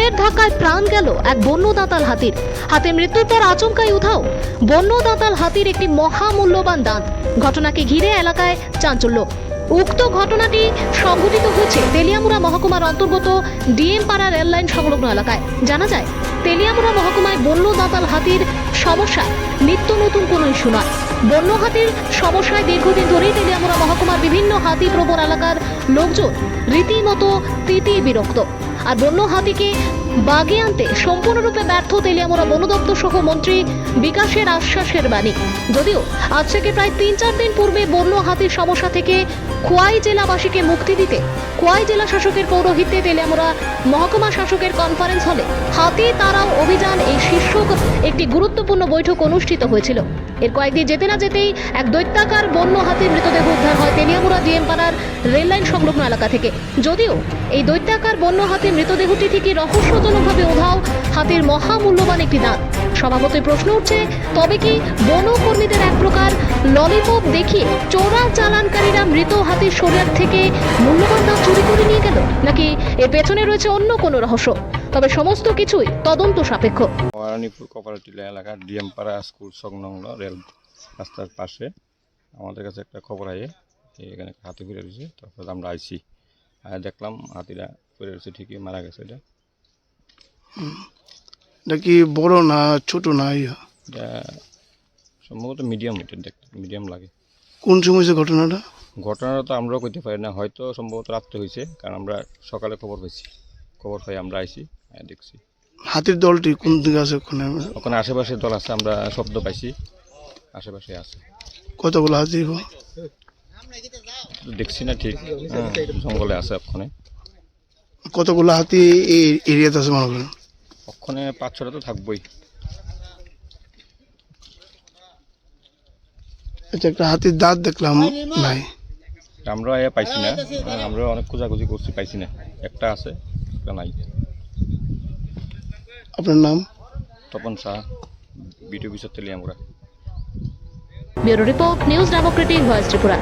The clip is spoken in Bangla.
ট্রেনের ধাক্কায় প্রাণ গেল এক বন্য দাঁতাল হাতির। হাতির মৃত্যুর পর আচমকাই উধাও বন্য দাঁতাল হাতির একটি মহামূল্যবান দাঁত। ঘটনাকে ঘিরে এলাকায় চাঞ্চল্য। উক্ত ঘটনাটি সংঘটিত হয়েছে তেলিয়ামুড়া মহকুমার অন্তর্গত ডিএম পাড়া রেল লাইন সংলগ্ন এলাকায়। জানা যায়, তেলিয়ামুড়া মহকুমায় বন্য দাঁতাল হাতির সমস্যায় নিত্য নতুন কোনো ইস্যু নয়। বন্য হাতির সমস্যায় দীর্ঘদিন ধরেই তেলিয়ামুড়া মহকুমার বিভিন্ন হাতি প্রবণ এলাকার লোকজন রীতিমতো বিরক্ত। আর বন্য হাতিকে বাগে আনতে সম্পূর্ণরূপে ব্যর্থ তেলিয়ামুড়া বন দপ্তর সহ মন্ত্রী বিকাশের আশ্বাসের বাণী। যদিও আজ থেকে প্রায় 3-4 দিন পূর্বে বন্য হাতির সমস্যা থেকে খোয়াই জেলাবাসীকে মুক্তি দিতে খোয়াই জেলা শাসকের পৌরোহিত্যে তেলিয়ামুড়া মহকুমা শাসকের কনফারেন্স হলে হাতি তাড়াও অভিযান এই শীর্ষক একটি গুরুত্বপূর্ণ বৈঠক অনুষ্ঠিত হয়েছিল। এর কয়েকদিন যেতে না যেতেই এক দৈত্যাকার বন্য হাতির মৃতদেহ উদ্ধার হয় তেলিয়ামুড়া ডিএম পাড়ার রেললাইন সংলগ্ন এলাকা থেকে। যদিও এই দৈত্যাকার বন্য হাতির মৃতদেহটি থেকে রহস্যজনকভাবে উধাও হাতির মহামূল্যবান একটি দাঁত। স্বভাবতই প্রশ্ন উঠছে, তবে কি বনকর্মীদের এক প্রকার ললিপপ দেখিয়ে চোরা চালানকারীরা মৃত হাতির শরীর থেকে মূল্যবান দাঁত চুরি করে নিয়ে গেল, নাকি এর পেছনে রয়েছে অন্য কোনো রহস্য? তবে সমস্ত কিছুই তদন্ত সাপেক্ষ। মহারানীপুর কোপারেটিভ এলাকার ডিএমপাড়া স্কুল সংলগ্ন রেল রাস্তার পাশে আমাদের কাছে একটা খবর আয়ে এখানে হাতি পড়ে রয়েছে। তারপর আমরা আইছি, দেখলাম হাতিরা পড়ে রয়েছে, ঠিকই মারা গেছে। এটা কি বড় না ছোট না? এটা সম্ভবত মিডিয়াম, এটা দেখতে মিডিয়াম লাগে। কোন সময় হয়েছে ঘটনাটা? ঘটনাটা তো আমরাও কইতে পারি না, হয়তো সম্ভবত রাত্রে হয়েছে, কারণ আমরা সকালে খবর পাই আমরা আইছি, দেখছি। হাতির দলটি কোন দিকে আছে? ওখানে আশেপাশে দল আছে, আমরা শব্দ পাইছি, আশেপাশে আছে। কতগুলো হাতি? দেখছি না ঠিক, জঙ্গলে আছে ওখানে। কতগুলো হাতি এই এরিয়াতে আছে মনে করেন? ওখানে 5-6টা তো থাকবোই। আচ্ছা, একটা হাতির দাঁত দেখলাম নাই, আমরা পাইছি না, আমরা অনেক খোঁজাখুঁজি করছি, পাইছি না। একটা আছে, একটা নাই। আপনার নাম? তপন শাহ, বিটিও বিষয় Teliamura. Bureau report, news Democratic voice Tripura.